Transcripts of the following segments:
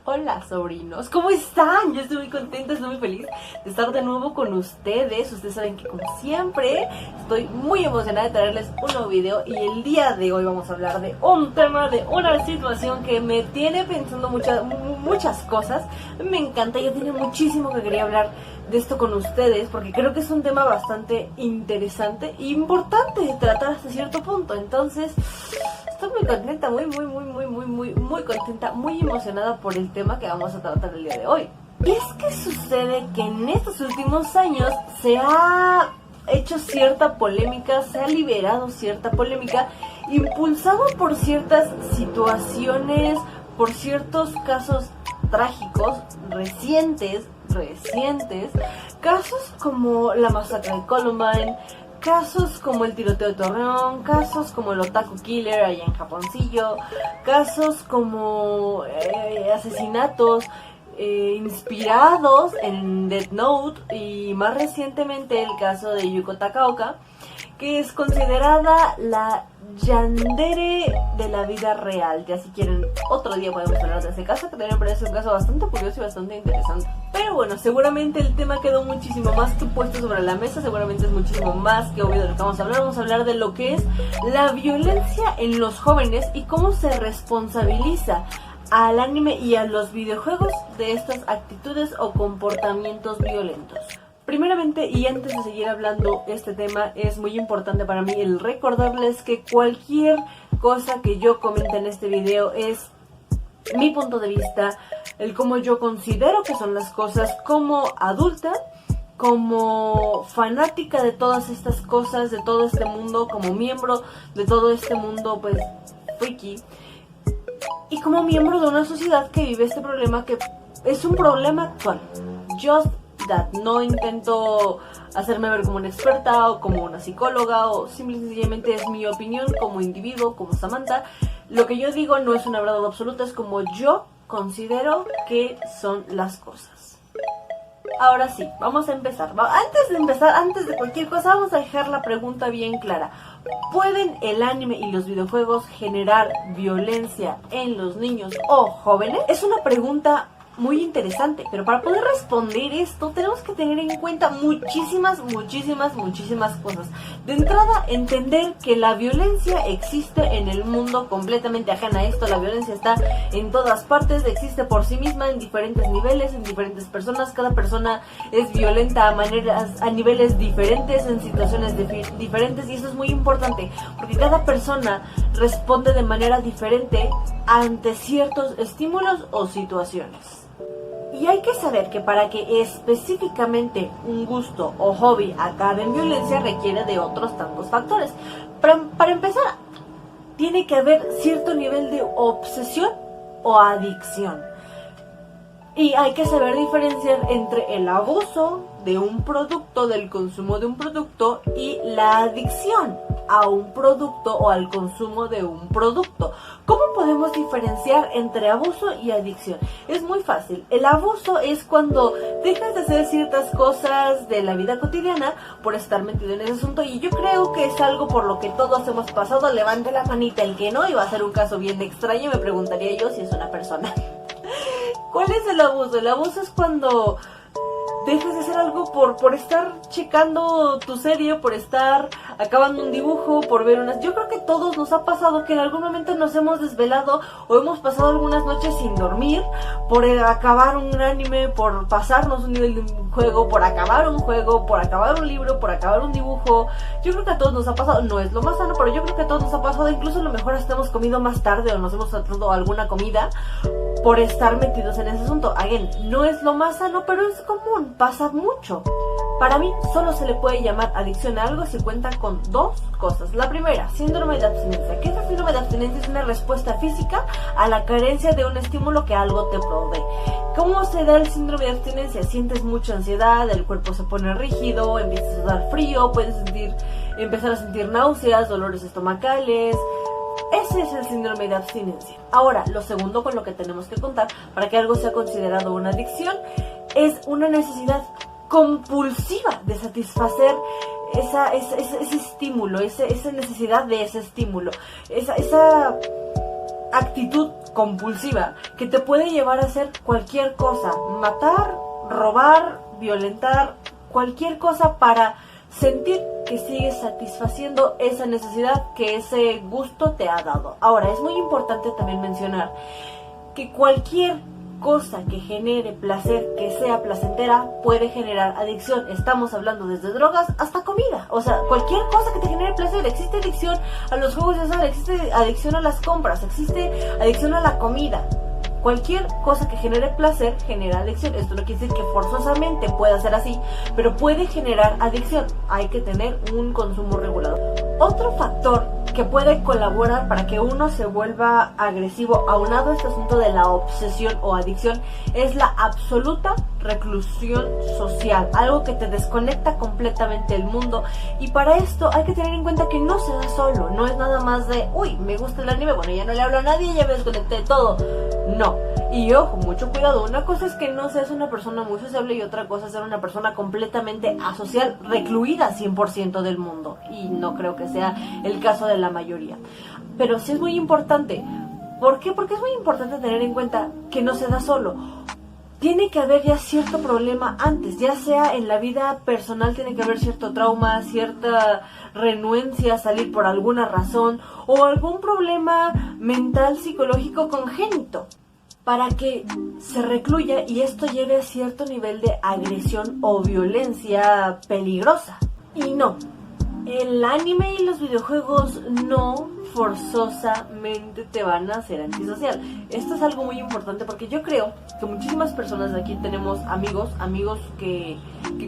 Hola sobrinos, ¿cómo están? Yo estoy muy contenta, estoy muy feliz de estar de nuevo con ustedes. Ustedes saben que como siempre estoy muy emocionada de traerles un nuevo video. Y el día de hoy vamos a hablar de un tema, de una situación que me tiene pensando muchas cosas. Me encanta, yo tenía muchísimo que quería hablar de esto con ustedes, porque creo que es un tema bastante interesante e importante de tratar hasta cierto punto. Entonces estoy muy contenta, muy contenta, muy emocionada por el tema que vamos a tratar el día de hoy. Y es que sucede que en estos últimos años se ha hecho cierta polémica, se ha liberado cierta polémica, impulsado por ciertas situaciones, por ciertos casos trágicos, recientes, casos como la masacre de Columbine, casos como el tiroteo de Torreón, casos como el Otaku Killer allá en Japoncillo, casos como asesinatos inspirados en Death Note, y más recientemente el caso de Yuko Takaoka, que es considerada la yandere de la vida real. Ya si quieren otro día podemos hablar de ese caso, que también me parece un caso bastante curioso y bastante interesante. Pero bueno, seguramente el tema quedó muchísimo más que puesto sobre la mesa, seguramente es muchísimo más que obvio de lo que vamos a hablar. Vamos a hablar de lo que es la violencia en los jóvenes y cómo se responsabiliza al anime y a los videojuegos de estas actitudes o comportamientos violentos. Primeramente, y antes de seguir hablando este tema, es muy importante para mí el recordarles que cualquier cosa que yo comente en este video es mi punto de vista, el cómo yo considero que son las cosas como adulta, como fanática de todas estas cosas, de todo este mundo, como miembro de todo este mundo pues friki, y como miembro de una sociedad que vive este problema, que es un problema actual. No intento hacerme ver como una experta o como una psicóloga, o simple y sencillamente es mi opinión como individuo, como Samantha. Lo que yo digo no es una verdad absoluta, es como yo considero que son las cosas. Ahora sí, vamos a empezar. Antes de cualquier cosa, vamos a dejar la pregunta bien clara. ¿Pueden el anime y los videojuegos generar violencia en los niños o jóvenes? Es una pregunta muy interesante, pero para poder responder esto tenemos que tener en cuenta muchísimas cosas. De entrada, entender que la violencia existe en el mundo, completamente ajena a esto. La violencia está en todas partes, existe por sí misma en diferentes niveles, en diferentes personas. Cada persona es violenta a niveles diferentes, en situaciones diferentes, y eso es muy importante porque cada persona responde de manera diferente ante ciertos estímulos o situaciones. Y hay que saber que para que específicamente un gusto o hobby acabe en violencia requiere de otros tantos factores. Para empezar, tiene que haber cierto nivel de obsesión o adicción. Y hay que saber diferenciar entre el abuso de un producto, del consumo de un producto, y la adicción a un producto o al consumo de un producto. ¿Cómo podemos diferenciar entre abuso y adicción? Es muy fácil. El abuso es cuando dejas de hacer ciertas cosas de la vida cotidiana por estar metido en ese asunto, y yo creo que es algo por lo que todos hemos pasado. Levante la manita el que no, y va a ser un caso bien extraño, me preguntaría yo si es una persona. ¿Cuál es el abuso? El abuso es cuando dejas de hacer algo por estar checando tu serie, por estar acabando un dibujo, por ver unas... Yo creo que todos nos ha pasado que en algún momento nos hemos desvelado o hemos pasado algunas noches sin dormir por acabar un anime, por pasarnos un nivel de un juego, por acabar un juego, por acabar un libro, por acabar un dibujo. Yo creo que a todos nos ha pasado. No es lo más sano, pero yo creo que a todos nos ha pasado. Incluso a lo mejor hasta hemos comido más tarde o nos hemos saltado alguna comida por estar metidos en ese asunto. Again, no es lo más sano, pero es común, pasa mucho. Para mí solo se le puede llamar adicción a algo si cuenta con dos cosas. La primera, síndrome de abstinencia. ¿Qué es el síndrome de abstinencia? Es una respuesta física a la carencia de un estímulo que algo te provee. ¿Cómo se da el síndrome de abstinencia? Sientes mucha ansiedad, el cuerpo se pone rígido, empiezas a dar frío, puedes empezar a sentir náuseas, dolores estomacales. Ese es el síndrome de abstinencia. Ahora, lo segundo con lo que tenemos que contar para que algo sea considerado una adicción es una necesidad compulsiva de satisfacer ese estímulo, esa necesidad de ese estímulo, esa actitud compulsiva que te puede llevar a hacer cualquier cosa, matar, robar, violentar, cualquier cosa para sentir que sigues satisfaciendo esa necesidad que ese gusto te ha dado. Ahora, es muy importante también mencionar que cualquier cosa que genere placer, que sea placentera, puede generar adicción. Estamos hablando desde drogas hasta comida. O sea, cualquier cosa que te genere placer. Existe adicción a los juegos de azar, existe adicción a las compras, existe adicción a la comida. Cualquier cosa que genere placer genera adicción. Esto no quiere decir que forzosamente pueda ser así, pero puede generar adicción. Hay que tener un consumo regulado. Otro factor que puede colaborar para que uno se vuelva agresivo, aunado a este asunto de la obsesión o adicción, es la absoluta reclusión social, algo que te desconecta completamente del mundo. Y para esto hay que tener en cuenta que no se da solo, no es nada más de, uy, me gusta el anime, bueno, ya no le hablo a nadie, ya me desconecté de todo. No, y ojo, mucho cuidado, una cosa es que no seas una persona muy sociable y otra cosa es ser una persona completamente asocial, recluida 100% del mundo, y no creo que sea el caso de la mayoría. Pero sí es muy importante. ¿Por qué? Porque es muy importante tener en cuenta que no se da solo. Tiene que haber ya cierto problema antes, ya sea en la vida personal, tiene que haber cierto trauma, cierta renuencia a salir por alguna razón o algún problema mental, psicológico congénito, para que se recluya y esto lleve a cierto nivel de agresión o violencia peligrosa. Y no, el anime y los videojuegos no forzosamente te van a hacer antisocial. Esto es algo muy importante porque yo creo que muchísimas personas de aquí tenemos amigos que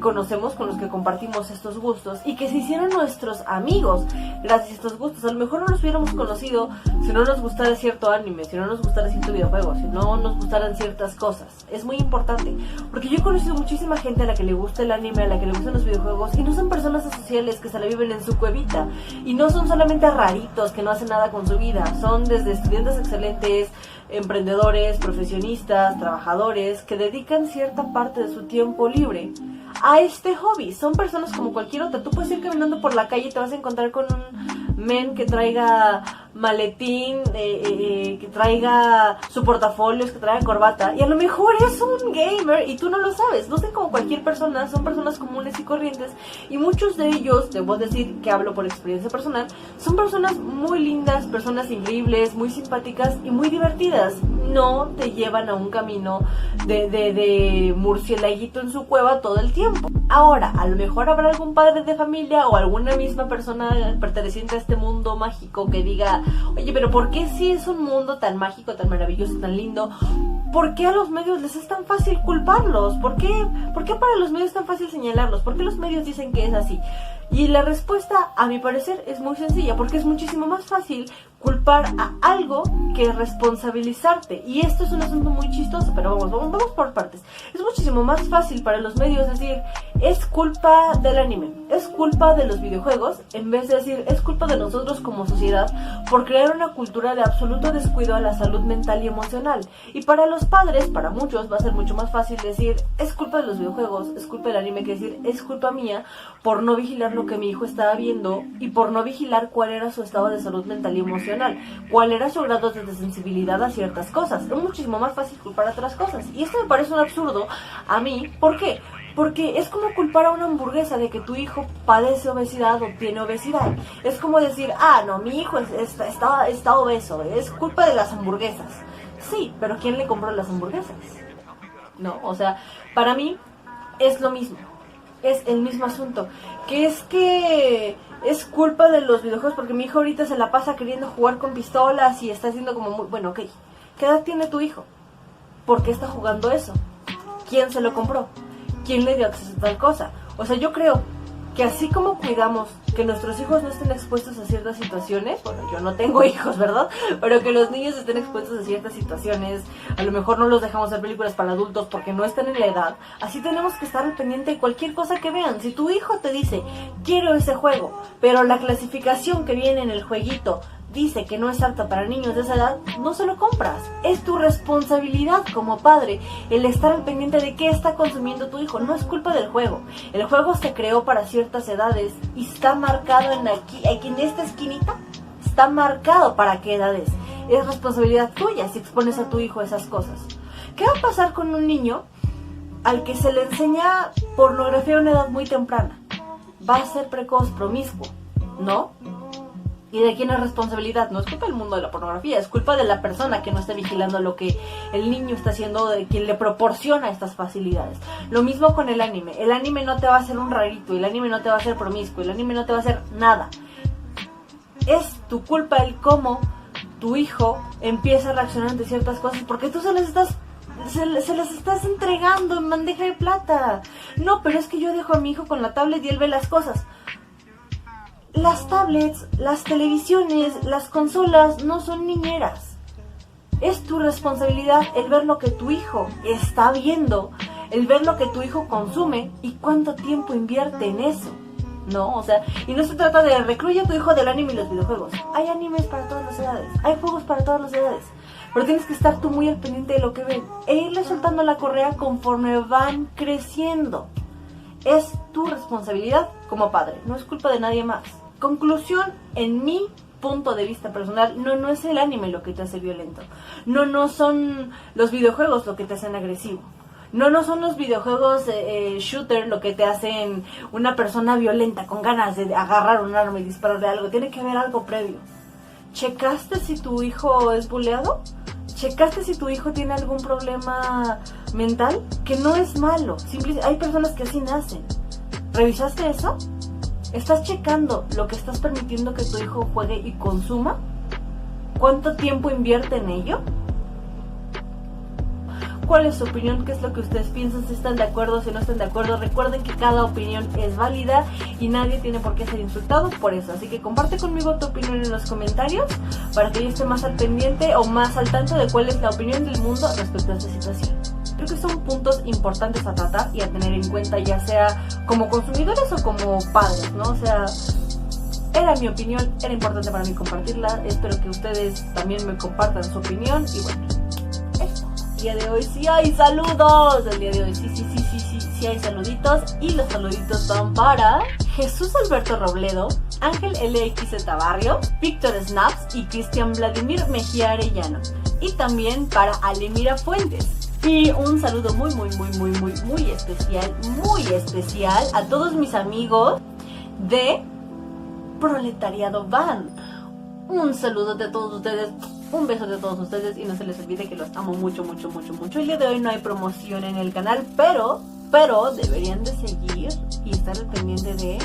conocemos, con los que compartimos estos gustos y que se hicieron nuestros amigos gracias a estos gustos. A lo mejor no los hubiéramos conocido si no nos gustara cierto anime, si no nos gustara cierto videojuego, si no nos gustaran ciertas cosas. Es muy importante porque yo he conocido muchísima gente a la que le gusta el anime, a la que le gustan los videojuegos y no son personas asociales que se la viven en su cuevita y no son solamente raritos que no hacen nada con su vida, son desde estudiantes excelentes, emprendedores, profesionistas, trabajadores que dedican cierta parte de su tiempo libre a este hobby. Son personas como cualquier otra. Tú puedes ir caminando por la calle y te vas a encontrar con un men que traiga maletín, que traiga su portafolios, que traiga corbata, y a lo mejor es un gamer y tú no lo sabes. No sé, como cualquier persona, son personas comunes y corrientes, y muchos de ellos, debo decir que hablo por experiencia personal, son personas muy lindas, personas increíbles, muy simpáticas y muy divertidas. No te llevan a un camino de murcielaguito en su cueva todo el tiempo. Ahora, a lo mejor habrá algún padre de familia o alguna misma persona perteneciente a este mundo mágico que diga, oye, pero ¿por qué si es un mundo tan mágico, tan maravilloso, tan lindo? ¿Por qué a los medios les es tan fácil culparlos? ¿Por qué para los medios es tan fácil señalarlos? ¿Por qué los medios dicen que es así? Y la respuesta, a mi parecer, es muy sencilla, porque es muchísimo más fácil culpar a algo que responsabilizarte. Y esto es un asunto muy chistoso, pero vamos por partes. Es muchísimo más fácil para los medios decir, es culpa del anime, es culpa de los videojuegos, en vez de decir, es culpa de nosotros como sociedad por crear una cultura de absoluto descuido a la salud mental y emocional. Y para los padres, para muchos, va a ser mucho más fácil decir, es culpa de los videojuegos, es culpa del anime, que decir, es culpa mía por no vigilar lo que mi hijo estaba viendo y por no vigilar cuál era su estado de salud mental y emocional, cuál era su grado de sensibilidad a ciertas cosas. Es muchísimo más fácil culpar a otras cosas. Y esto me parece un absurdo a mí. ¿Por qué? Porque es como culpar a una hamburguesa de que tu hijo padece obesidad o tiene obesidad. Es como decir, no, mi hijo está obeso, es culpa de las hamburguesas. Sí, pero ¿quién le compró las hamburguesas? No, o sea, para mí es lo mismo. Es el mismo asunto, que es culpa de los videojuegos porque mi hijo ahorita se la pasa queriendo jugar con pistolas y está haciendo como muy... Bueno, ok, ¿qué edad tiene tu hijo? ¿Por qué está jugando eso? ¿Quién se lo compró? ¿Quién le dio acceso a tal cosa? O sea, yo creo que así como cuidamos que nuestros hijos no estén expuestos a ciertas situaciones, bueno, yo no tengo hijos, ¿verdad? Pero que los niños estén expuestos a ciertas situaciones, a lo mejor no los dejamos ver películas para adultos porque no están en la edad, así tenemos que estar al pendiente de cualquier cosa que vean. Si tu hijo te dice, quiero ese juego, pero la clasificación que viene en el jueguito dice que no es apta para niños de esa edad, no se lo compras. Es tu responsabilidad como padre el estar al pendiente de qué está consumiendo tu hijo. No es culpa del juego. El juego se creó para ciertas edades y está marcado en esta esquinita, está marcado para qué edades. es responsabilidad tuya si expones a tu hijo a esas cosas. ¿Qué va a pasar con un niño al que se le enseña pornografía a una edad muy temprana? Va a ser precoz, promiscuo, ¿no? ¿Y de quién es responsabilidad? No es culpa del mundo de la pornografía, es culpa de la persona que no está vigilando lo que el niño está haciendo, de quien le proporciona estas facilidades. Lo mismo con el anime. El anime no te va a hacer un rarito, el anime no te va a hacer promiscuo, el anime no te va a hacer nada. Es tu culpa el cómo tu hijo empieza a reaccionar ante ciertas cosas, porque tú se las estás entregando en bandeja de plata. No, pero es que yo dejo a mi hijo con la tablet y él ve las cosas. Las tablets, las televisiones, las consolas no son niñeras. Es tu responsabilidad el ver lo que tu hijo está viendo, el ver lo que tu hijo consume y cuánto tiempo invierte en eso, ¿no? O sea, y no se trata de recluye a tu hijo del anime y los videojuegos. Hay animes para todas las edades, hay juegos para todas las edades, pero tienes que estar tú muy al pendiente de lo que ven e irle soltando la correa conforme van creciendo. Es tu responsabilidad como padre, no es culpa de nadie más. Conclusión, en mi punto de vista personal, no es el anime lo que te hace violento. No son los videojuegos lo que te hacen agresivo. No son los videojuegos shooter lo que te hacen una persona violenta con ganas de agarrar un arma y dispararle algo. Tiene que haber algo previo. ¿Checaste si tu hijo es buleado? ¿Checaste si tu hijo tiene algún problema mental? Que no es malo. Hay personas que así nacen. ¿Revisaste eso? ¿Estás checando lo que estás permitiendo que tu hijo juegue y consuma? ¿Cuánto tiempo invierte en ello? ¿Cuál es su opinión? ¿Qué es lo que ustedes piensan? Si están de acuerdo, si no están de acuerdo. Recuerden que cada opinión es válida y nadie tiene por qué ser insultado por eso. Así que comparte conmigo tu opinión en los comentarios para que yo esté más al pendiente o más al tanto de cuál es la opinión del mundo respecto a esta situación. Creo que son puntos importantes a tratar y a tener en cuenta, ya sea como consumidores o como padres, ¿no? O sea, era mi opinión, era importante para mí compartirla. Espero que ustedes también me compartan su opinión. Y bueno, eso. El día de hoy sí hay saludos. El día de hoy sí hay saluditos. Y los saluditos son para Jesús Alberto Robledo, Ángel LXZ Barrio, Víctor Snaps y Cristian Vladimir Mejía Arellano. Y también para Alemira Fuentes. Y un saludo muy especial a todos mis amigos de Proletariado Band. Un saludo de todos ustedes, un beso de todos ustedes y no se les olvide que los amo mucho. El día de hoy no hay promoción en el canal, pero deberían de seguir y estar al pendiente de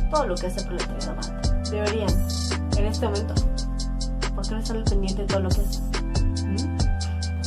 todo lo que hace Proletariado Band. Deberían, en este momento. ¿Por qué no están al pendiente de todo lo que hace?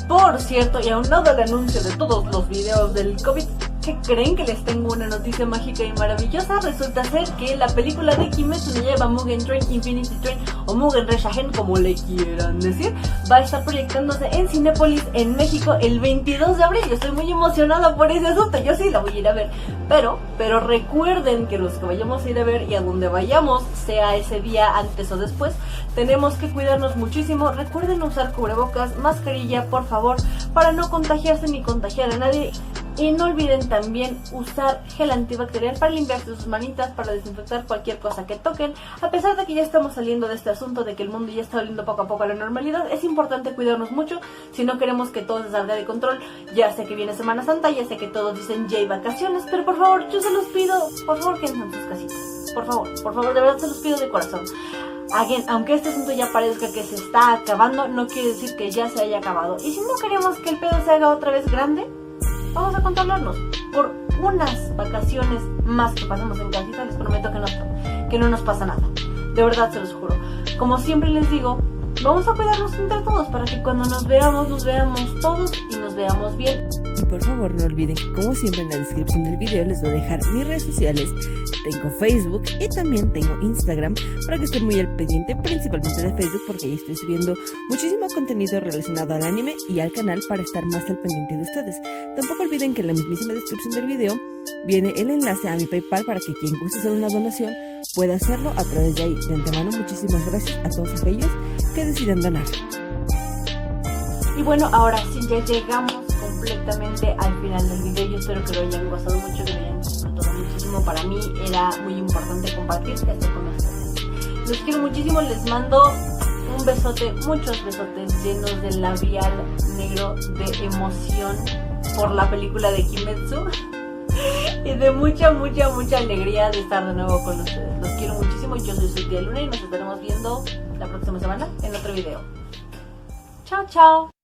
Por cierto, y aunado al anuncio de todos los videos del COVID, ¿qué creen? Que les tengo una noticia mágica y maravillosa. Resulta ser que la película de Kimetsu no Yaiba Mugen Train Infinity Train, o Mugen Reshahen, como le quieran decir, va a estar proyectándose en Cinépolis en México el 22 de abril. Yo estoy muy emocionada por ese asunto, yo sí la voy a ir a ver. Pero recuerden que los que vayamos a ir a ver y a donde vayamos, sea ese día antes o después, tenemos que cuidarnos muchísimo. Recuerden usar cubrebocas, mascarilla, por favor, para no contagiarse ni contagiar a nadie. Y no olviden también usar gel antibacterial para limpiarse sus manitas, para desinfectar cualquier cosa que toquen. A pesar de que ya estamos saliendo de este asunto, de que el mundo ya está volviendo poco a poco a la normalidad, es importante cuidarnos mucho si no queremos que todo se salga de control. Ya sé que viene Semana Santa, ya sé que todos dicen ya hay vacaciones, pero por favor, yo se los pido, por favor, quédense en sus casitas. Por favor, de verdad se los pido de corazón. Aunque este asunto ya parezca que se está acabando, no quiere decir que ya se haya acabado. Y si no queremos que el pedo se haga otra vez grande, vamos a controlarnos por unas vacaciones más que pasemos en casita. Les prometo que no nos pasa nada. De verdad se los juro. Como siempre les digo, vamos a cuidarnos entre todos para que cuando nos veamos todos y nos veamos bien. Y por favor no olviden que, como siempre, en la descripción del video les voy a dejar mis redes sociales. Tengo Facebook y también tengo Instagram para que estén muy al pendiente, principalmente de Facebook, porque ahí estoy subiendo muchísimo contenido relacionado al anime y al canal para estar más al pendiente de ustedes. Tampoco olviden que en la mismísima descripción del video viene el enlace a mi PayPal para que quien guste hacer una donación pueda hacerlo a través de ahí. De antemano, muchísimas gracias a todos aquellos que decidan donar. Y bueno, ahora sí ya llegamos completamente al final del video. Yo espero que lo hayan gozado mucho, que lo hayan disfrutado muchísimo. Para mí era muy importante compartir esto con ustedes. Los quiero muchísimo, les mando un besote, muchos besotes llenos de labial negro de emoción por la película de Kimetsu y de mucha alegría de estar de nuevo con ustedes. Los quiero muchísimo. Yo soy Tía Luna y nos estaremos viendo la próxima semana en otro video. Chao, chao.